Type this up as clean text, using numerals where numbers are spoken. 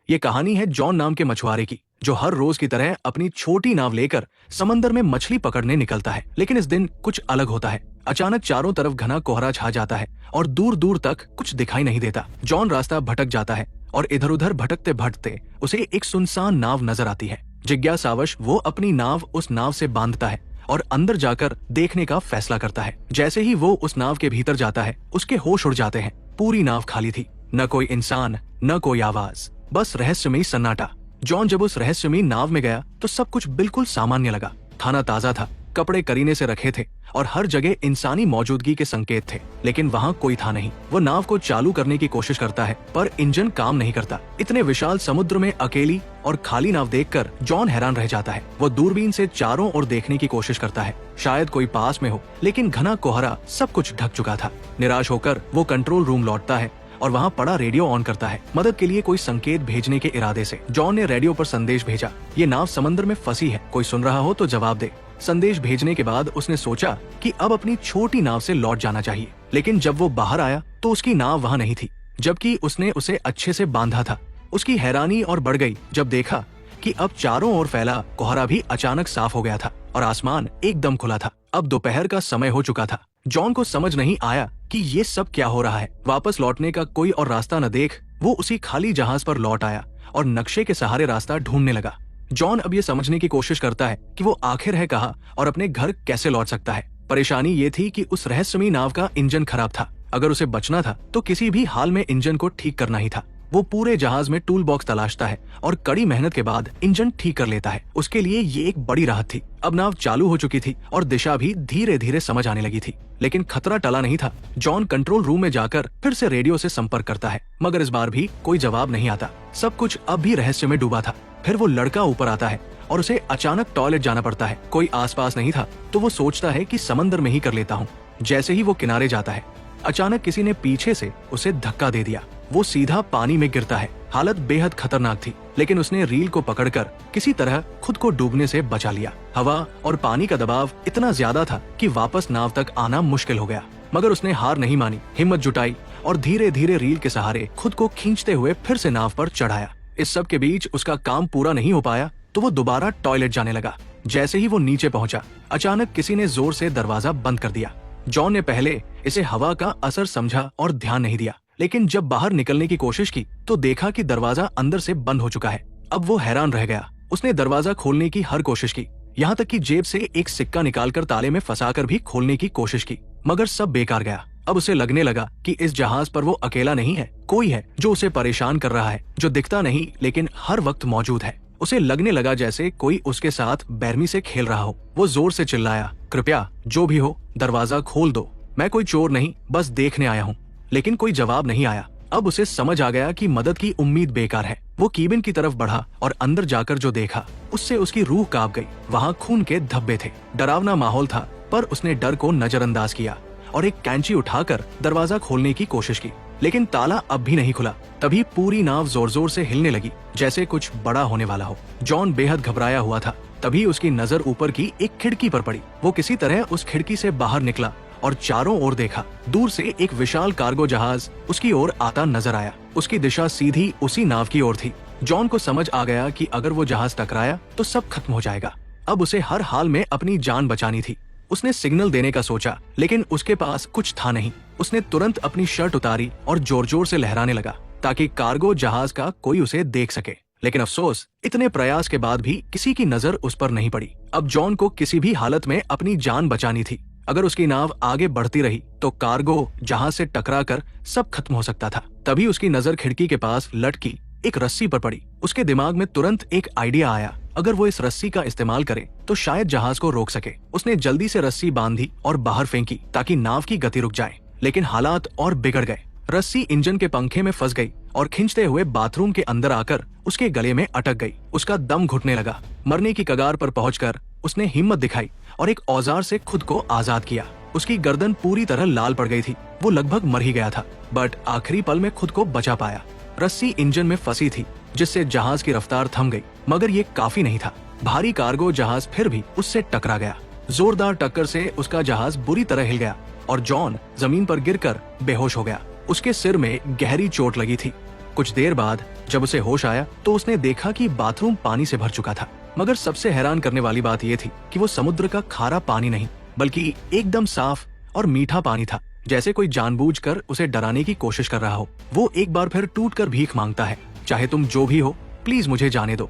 ये कहानी है जॉन नाम के मछुआरे की, जो हर रोज की तरह अपनी छोटी नाव लेकर समंदर में मछली पकड़ने निकलता है। लेकिन इस दिन कुछ अलग होता है। अचानक चारों तरफ घना कोहरा छा जाता है और दूर दूर तक कुछ दिखाई नहीं देता। जॉन रास्ता भटक जाता है और इधर उधर भटकते भटकते उसे एक सुनसान नाव नजर आती है। जिज्ञासावश वो अपनी नाव उस नाव से बांधता है और अंदर जाकर देखने का फैसला करता है। जैसे ही वो उस नाव के भीतर जाता है, उसके होश उड़ जाते हैं। पूरी नाव खाली थी, न कोई इंसान, न कोई आवाज, बस रहस्यमयी सन्नाटा। जॉन जब उस रहस्यमयी नाव में गया तो सब कुछ बिल्कुल सामान्य लगा। खाना ताजा था, कपड़े करीने से रखे थे और हर जगह इंसानी मौजूदगी के संकेत थे। लेकिन वहाँ कोई था नहीं। वो नाव को चालू करने की कोशिश करता है पर इंजन काम नहीं करता। इतने विशाल समुद्र में अकेली और खाली नाव देखकर जॉन हैरान रह जाता है। वो दूरबीन से चारों ओर देखने की कोशिश करता है, शायद कोई पास में हो, लेकिन घना कोहरा सब कुछ ढक चुका था। निराश होकर वो कंट्रोल रूम लौटता है और वहाँ पड़ा रेडियो ऑन करता है, मदद के लिए कोई संकेत भेजने के इरादे से। जॉन ने रेडियो पर संदेश भेजा, ये नाव समंदर में फंसी है, कोई सुन रहा हो तो जवाब दे। संदेश भेजने के बाद उसने सोचा कि अब अपनी छोटी नाव से लौट जाना चाहिए। लेकिन जब वो बाहर आया तो उसकी नाव वहाँ नहीं थी, जबकि उसने उसे अच्छे से बांधा था। उसकी हैरानी और बढ़ गई जब देखा कि अब चारों ओर फैला कोहरा भी अचानक साफ हो गया था और आसमान एकदम खुला था। अब दोपहर का समय हो चुका था। जॉन को समझ नहीं आया कि ये सब क्या हो रहा है। वापस लौटने का कोई और रास्ता न देख वो उसी खाली जहाज पर लौट आया और नक्शे के सहारे रास्ता ढूंढने लगा। जॉन अब ये समझने की कोशिश करता है कि वो आखिर है कहाँ और अपने घर कैसे लौट सकता है। परेशानी ये थी कि उस रहस्यमयी नाव का इंजन खराब था। अगर उसे बचना था तो किसी भी हाल में इंजन को ठीक करना ही था। वो पूरे जहाज में टूल बॉक्स तलाशता है और कड़ी मेहनत के बाद इंजन ठीक कर लेता है। उसके लिए ये एक बड़ी राहत थी। अब नाव चालू हो चुकी थी और दिशा भी धीरे धीरे समझ आने लगी थी। लेकिन खतरा टला नहीं था। जॉन कंट्रोल रूम में जाकर फिर से रेडियो से संपर्क करता है, मगर इस बार भी कोई जवाब नहीं आता। सब कुछ अब भी रहस्य में डूबा था। फिर वो लड़का ऊपर आता है और उसे अचानक टॉयलेट जाना पड़ता है। कोई आसपास नहीं था तो वो सोचता है कि समंदर में ही कर लेता हूँ। जैसे ही वो किनारे जाता है, अचानक किसी ने पीछे से उसे धक्का दे दिया। वो सीधा पानी में गिरता है। हालत बेहद खतरनाक थी, लेकिन उसने रील को पकड़कर किसी तरह खुद को डूबने से बचा लिया। हवा और पानी का दबाव इतना ज्यादा था कि वापस नाव तक आना मुश्किल हो गया, मगर उसने हार नहीं मानी, हिम्मत जुटाई और धीरे धीरे रील के सहारे खुद को खींचते हुए फिर से नाव पर चढ़ाया। इस सब के बीच उसका काम पूरा नहीं हो पाया तो वो दोबारा टॉयलेट जाने लगा। जैसे ही वो नीचे पहुंचा, अचानक किसी ने जोर से दरवाजा बंद कर दिया। जॉन ने पहले इसे हवा का असर समझा और ध्यान नहीं दिया, लेकिन जब बाहर निकलने की कोशिश की तो देखा कि दरवाजा अंदर से बंद हो चुका है। अब वो हैरान रह गया। उसने दरवाजा खोलने की हर कोशिश की, यहाँ तक कि जेब से एक सिक्का निकालकर ताले में फंसाकर भी खोलने की कोशिश की, मगर सब बेकार गया। अब उसे लगने लगा कि इस जहाज पर वो अकेला नहीं है, कोई है जो उसे परेशान कर रहा है, जो दिखता नहीं लेकिन हर वक्त मौजूद है। उसे लगने लगा जैसे कोई उसके साथ बेरहमी से खेल रहा हो। वो जोर से चिल्लाया, कृपया जो भी हो दरवाजा खोल दो, मैं कोई चोर नहीं, बस देखने आया हूँ। लेकिन कोई जवाब नहीं आया। अब उसे समझ आ गया कि मदद की उम्मीद बेकार है। वो कीबिन की तरफ बढ़ा और अंदर जाकर जो देखा उससे उसकी रूह कांप गई। वहाँ खून के धब्बे थे। डरावना माहौल था, पर उसने डर को नजरअंदाज किया और एक कैंची उठाकर दरवाजा खोलने की कोशिश की, लेकिन ताला अब भी नहीं खुला। तभी पूरी नाव जोर जोर से हिलने लगी, जैसे कुछ बड़ा होने वाला हो। जॉन बेहद घबराया हुआ था। तभी उसकी नजर ऊपर की एक खिड़की पर पड़ी। वो किसी तरह उस खिड़की से बाहर निकला और चारों ओर देखा। दूर से एक विशाल कार्गो जहाज उसकी ओर आता नजर आया। उसकी दिशा सीधी उसी नाव की ओर थी। जॉन को समझ आ गया कि अगर वो जहाज टकराया तो सब खत्म हो जाएगा। अब उसे हर हाल में अपनी जान बचानी थी। उसने सिग्नल देने का सोचा, लेकिन उसके पास कुछ था नहीं। उसने तुरंत अपनी शर्ट उतारी और जोर जोर से लहराने लगा ताकि कार्गो जहाज का कोई उसे देख सके। लेकिन अफसोस, इतने प्रयास के बाद भी किसी की नजर उस पर नहीं पड़ी। अब जॉन को किसी भी हालत में अपनी जान बचानी थी। अगर उसकी नाव आगे बढ़ती रही तो कार्गो जहाज से टकराकर सब खत्म हो सकता था। तभी उसकी नजर खिड़की के पास लटकी एक रस्सी पर पड़ी। उसके दिमाग में तुरंत एक आइडिया आया, अगर वो इस रस्सी का इस्तेमाल करे तो शायद जहाज को रोक सके। उसने जल्दी से रस्सी बांधी और बाहर फेंकी ताकि नाव की गति रुक जाए, लेकिन हालात और बिगड़ गए। रस्सी इंजन के पंखे में फंस गई और खींचते हुए बाथरूम के अंदर आकर उसके गले में अटक गई। उसका दम घुटने लगा। मरने की कगार पर पहुंचकर उसने हिम्मत दिखाई और एक औजार से खुद को आजाद किया। उसकी गर्दन पूरी तरह लाल पड़ गई थी। वो लगभग मर ही गया था, बट आखिरी पल में खुद को बचा पाया। रस्सी इंजन में फंसी थी, जिससे जहाज की रफ्तार थम गई, मगर ये काफी नहीं था। भारी कार्गो जहाज फिर भी उससे टकरा गया। जोरदार टक्कर से उसका जहाज बुरी तरह हिल गया और जॉन जमीन पर गिरकर बेहोश हो गया। उसके सिर में गहरी चोट लगी थी। कुछ देर बाद जब उसे होश आया तो उसने देखा कि बाथरूम पानी से भर चुका था। मगर सबसे हैरान करने वाली बात यह थी कि वो समुद्र का खारा पानी नहीं बल्कि एकदम साफ और मीठा पानी था, जैसे कोई जानबूझकर उसे डराने की कोशिश कर रहा हो। वो एक बार फिर टूट कर भीख मांगता है, चाहे तुम जो भी हो, प्लीज मुझे जाने दो।